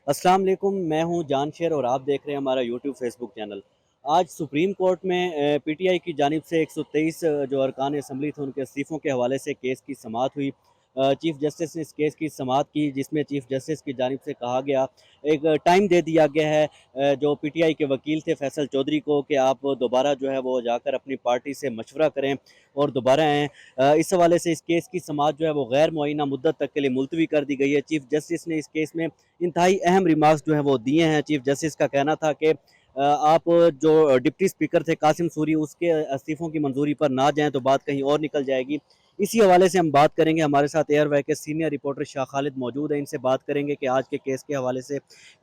अस्सलाम वालेकुम, मैं हूं जान शेर और आप देख रहे हैं हमारा यूट्यूब फेसबुक चैनल। आज सुप्रीम कोर्ट में पीटीआई की जानिब से 123 जो अरकान असम्बली थे उनके इस्तीफ़ों के हवाले से केस की समाअत हुई। चीफ जस्टिस ने इस केस की समाअत की, जिसमें चीफ जस्टिस की जानिब से कहा गया, एक टाइम दे दिया गया है जो पीटीआई के वकील थे फैसल चौधरी को, कि आप दोबारा जो है वो जाकर अपनी पार्टी से मशवरा करें और दोबारा आएँ। इस हवाले से इस केस की समाअत जो है वो गैर मुअय्यना मुद्दत तक के लिए मुलतवी कर दी गई है। चीफ जस्टिस ने इस केस में इंतहाई अहम रिमार्क्स जो हैं वो दिए हैं। चीफ जस्टिस का कहना था कि आप जो डिप्टी स्पीकर थे कासिम सूरी, उसके इस्तीफ़ों की मंजूरी पर ना जाएं तो बात कहीं और निकल जाएगी। इसी हवाले से हम बात करेंगे। हमारे साथ एयर वाई के सीनियर रिपोर्टर शाह खालिद मौजूद हैं। इनसे बात करेंगे कि आज के केस के हवाले से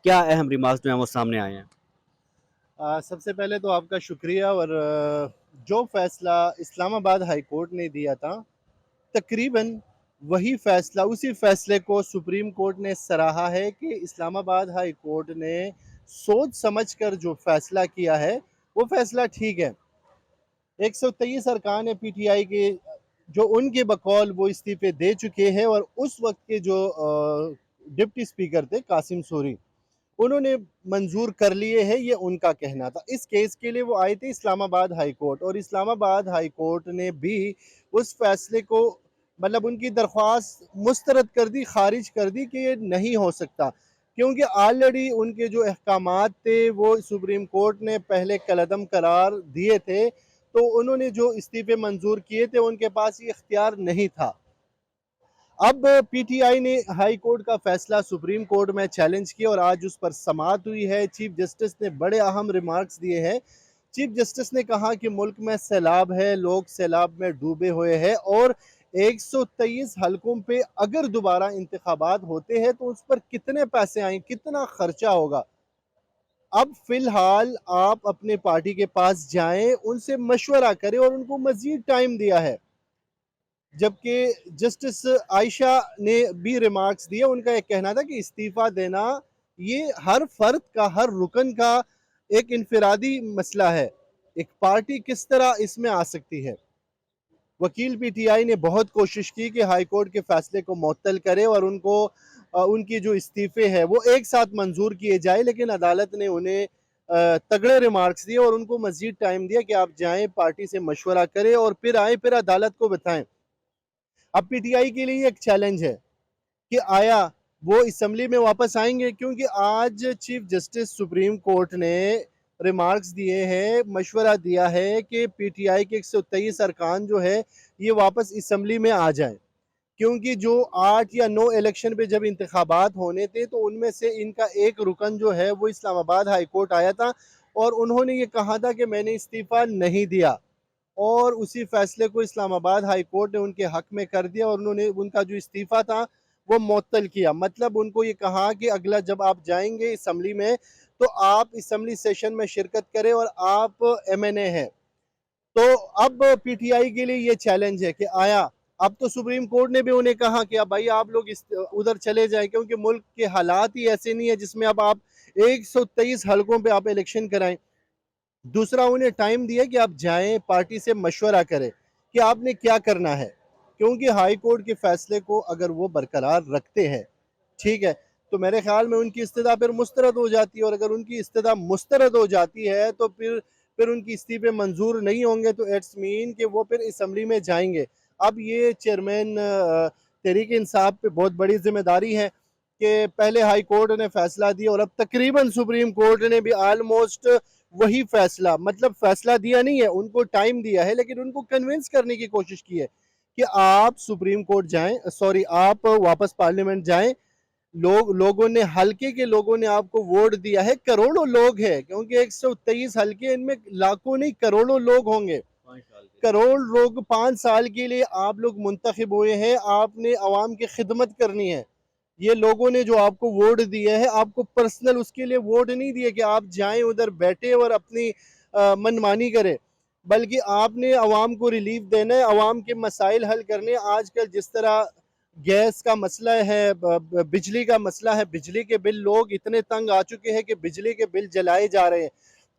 क्या अहम रिमार्क्स जो हैं वो सामने आए हैं। सबसे पहले तो आपका शुक्रिया। और जो फ़ैसला इस्लामाबाद हाई कोर्ट ने दिया था, तकरीबन वही फ़ैसला, उसी फ़ैसले को सुप्रीम कोर्ट ने सराहा है कि इस्लामाबाद हाई कोर्ट ने सोच समझ कर जो फ़ैसला किया है वो फ़ैसला ठीक है। 123 अरकान पीटीआई के जो उनके बकौल वो इस्तीफ़े दे चुके हैं, और उस वक्त के जो डिप्टी स्पीकर थे कासिम सूरी, उन्होंने मंजूर कर लिए हैं, ये उनका कहना था। इस केस के लिए वो आए थे इस्लामाबाद हाई कोर्ट, और इस्लामाबाद हाई कोर्ट ने भी उस फैसले को, मतलब उनकी दरख्वास्त मुस्तरद कर दी, खारिज कर दी कि ये नहीं हो सकता, क्योंकि ऑलरेडी उनके जो अहकामात थे वो सुप्रीम कोर्ट ने पहले कलअदम करार दिए थे। तो उन्होंने जो इस्तीफे मंजूर किए थे उनके पास ये इख्तियार नहीं था। अब पीटीआई ने हाई कोर्ट का फैसला सुप्रीम कोर्ट में चैलेंज किया और आज उस पर समाअत हुई है। चीफ जस्टिस ने बड़े अहम रिमार्क्स दिए हैं। चीफ जस्टिस ने कहा कि मुल्क में सैलाब है, लोग सैलाब में डूबे हुए हैं, और 123 हलकों पे अगर दोबारा इंतखाबात होते हैं तो उस पर कितने पैसे आए, कितना खर्चा होगा। अब फिलहाल आप अपने पार्टी के पास जाएं, उनसे मशवरा करें, और उनको मजीद टाइम दिया है। जबकि जस्टिस आयशा ने भी रिमार्क्स दिए। उनका एक कहना था कि इस्तीफा देना ये हर फर्द का, हर रुकन का एक इनफरादी मसला है, एक पार्टी किस तरह इसमें आ सकती है। वकील पीटीआई ने बहुत कोशिश की कि हाई कोर्ट के फैसले को मुअत्तल करे और उनको उनकी जो इस्तीफे है वो एक साथ मंजूर किए जाए, लेकिन अदालत ने उन्हें तगड़े रिमार्क्स दिए और उनको मजीद टाइम दिया कि आप जाएं, पार्टी से मशवरा करें और फिर आए, फिर अदालत को बताएं। अब पीटीआई के लिए एक चैलेंज है कि आया वो असम्बली में वापस आएंगे, क्योंकि आज चीफ जस्टिस सुप्रीम कोर्ट ने रिमार्क्स दिए हैं, मशवरा दिया है कि पीटीआई के 123 अरकान जो है ये वापस असम्बली में आ जाए, क्योंकि जो 8 या 9 इलेक्शन पे जब इंतखाबात होने थे तो उनमें से इनका एक रुकन जो है वो इस्लामाबाद हाई कोर्ट आया था, और उन्होंने ये कहा था कि मैंने इस्तीफ़ा नहीं दिया, और उसी फैसले को इस्लामाबाद हाई कोर्ट ने उनके हक में कर दिया और उन्होंने उनका जो इस्तीफ़ा था वो मुअत्तल किया। मतलब उनको ये कहा कि अगला जब आप जाएंगे असम्बली में तो आप असम्बली सेशन में शिरकत करें, और आप एमएनए हैं। तो अब पीटीआई के लिए ये चैलेंज है कि आया, अब तो सुप्रीम कोर्ट ने भी उन्हें कहा कि अब भाई आप लोग उधर चले जाएं, क्योंकि मुल्क के हालात ही ऐसे नहीं है जिसमें अब आप 123 हलकों पे आप इलेक्शन कराएं। दूसरा, उन्हें टाइम दिया कि आप जाएं, पार्टी से मशवरा करें कि आपने क्या करना है, क्योंकि हाई कोर्ट के फैसले को अगर वो बरकरार रखते हैं, ठीक है, तो मेरे ख्याल में उनकी इस्तदा फिर मुस्तरद हो जाती है, और अगर उनकी इस्तदा मुस्तरद हो जाती है तो फिर उनकी इस्तीफे मंजूर नहीं होंगे, तो इट्स मीन कि वो फिर असम्बली में जाएंगे। अब ये चेयरमैन तहरीक इंसाफ पे बहुत बड़ी जिम्मेदारी है कि पहले हाई कोर्ट ने फैसला दिया और अब तकरीबन सुप्रीम कोर्ट ने भी आलमोस्ट वही फैसला, मतलब फैसला दिया नहीं है, उनको टाइम दिया है, लेकिन उनको कन्विंस करने की कोशिश की है कि आप सुप्रीम कोर्ट जाएं, सॉरी आप वापस पार्लियामेंट जाएं। लोगों ने, हल्के के लोगों ने आपको वोट दिया है, करोड़ों लोग हैं, क्योंकि 123 हल्के, इनमें लाखों नहीं करोड़ों लोग होंगे। करोड़ लोग 5 साल के लिए आप लोग मुंतखब हुए हैं, आपने अवाम की खिदमत करनी है। ये लोगों ने जो आपको वोट दिए है, आपको पर्सनल उसके लिए वोट नहीं दिए कि आप जाएं उधर बैठे और अपनी मनमानी करें, बल्कि आपने अवाम को रिलीफ देना है, अवाम के मसाइल हल करने। आजकल जिस तरह गैस का मसला है, बिजली का मसला है, बिजली के बिल, लोग इतने तंग आ चुके हैं कि बिजली के बिल जलाए जा रहे हैं।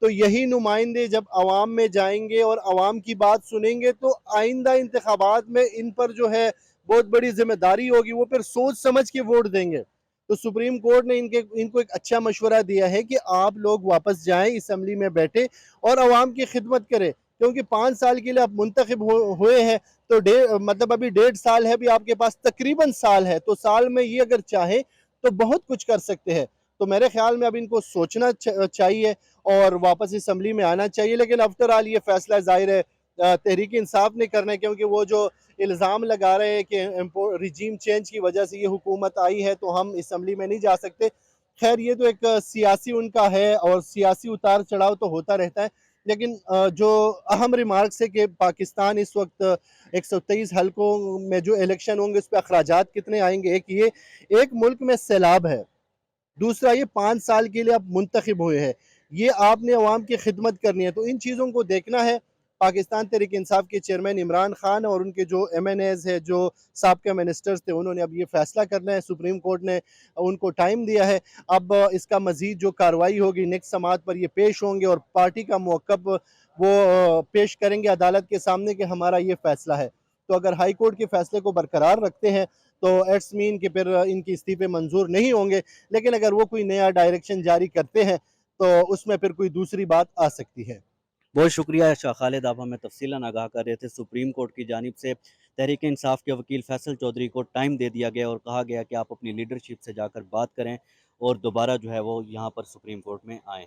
तो यही नुमाइंदे जब अवाम में जाएंगे और अवाम की बात सुनेंगे तो आइंदा इंतखाबात में इन पर जो है बहुत बड़ी जिम्मेदारी होगी, वो फिर सोच समझ के वोट देंगे। تو سپریم کورٹ نے ان کو ایک اچھا مشورہ دیا ہے کہ آپ لوگ واپس جائیں، اسمبلی میں بیٹھے اور عوام کی خدمت کریں، کیونکہ 5 سال کے لیے آپ منتخب ہوئے ہیں، تو مطلب ابھی 1.5 سال ہے، ابھی آپ کے پاس تقریباً سال ہے، تو سال میں یہ اگر چاہیں تو بہت کچھ کر سکتے ہیں۔ تو میرے خیال میں اب ان کو سوچنا چاہیے اور واپس اسمبلی میں آنا چاہیے، لیکن آفٹر آل یہ فیصلہ ظاہر ہے تحریک انصاف نے کرنا ہے، کیونکہ وہ جو الزام لگا رہے ہیں کہ ریجیم چینج کی وجہ سے یہ حکومت آئی ہے تو ہم اسمبلی میں نہیں جا سکتے۔ خیر یہ تو ایک سیاسی ان کا ہے اور سیاسی اتار چڑھاؤ تو ہوتا رہتا ہے، لیکن جو اہم ریمارکس ہے کہ پاکستان اس وقت 123 حلقوں میں جو الیکشن ہوں گے اس پہ اخراجات کتنے آئیں گے، ایک ملک میں سیلاب ہے، دوسرا یہ 5 سال کے لیے آپ منتخب ہوئے ہیں، یہ آپ نے عوام کی خدمت کرنی ہے، تو ان چیزوں کو دیکھنا ہے۔ پاکستان تحریک انصاف کے چیئرمین عمران خان اور ان کے جو ایم این ایز ہے، جو سابقہ منسٹرز تھے، انہوں نے اب یہ فیصلہ کرنا ہے، سپریم کورٹ نے ان کو ٹائم دیا ہے، اب اس کا مزید جو کارروائی ہوگی نیکسٹ سماعت پر یہ پیش ہوں گے اور پارٹی کا موقف وہ پیش کریں گے عدالت کے سامنے کہ ہمارا یہ فیصلہ ہے۔ تو اگر ہائی کورٹ کے فیصلے کو برقرار رکھتے ہیں تو ایٹس مین کہ پھر ان کی استعفے منظور نہیں ہوں گے، لیکن اگر وہ کوئی نیا ڈائریکشن جاری کرتے ہیں تو اس میں پھر کوئی دوسری بات آ سکتی ہے۔ بہت شکریہ شاہ خالد، آپ ہمیں تفصیلاً آگاہ کر رہے تھے۔ سپریم کورٹ کی جانب سے تحریک انصاف کے وکیل فیصل چودھری کو ٹائم دے دیا گیا اور کہا گیا کہ آپ اپنی لیڈرشپ سے جا کر بات کریں اور دوبارہ جو ہے وہ یہاں پر سپریم کورٹ میں آئیں۔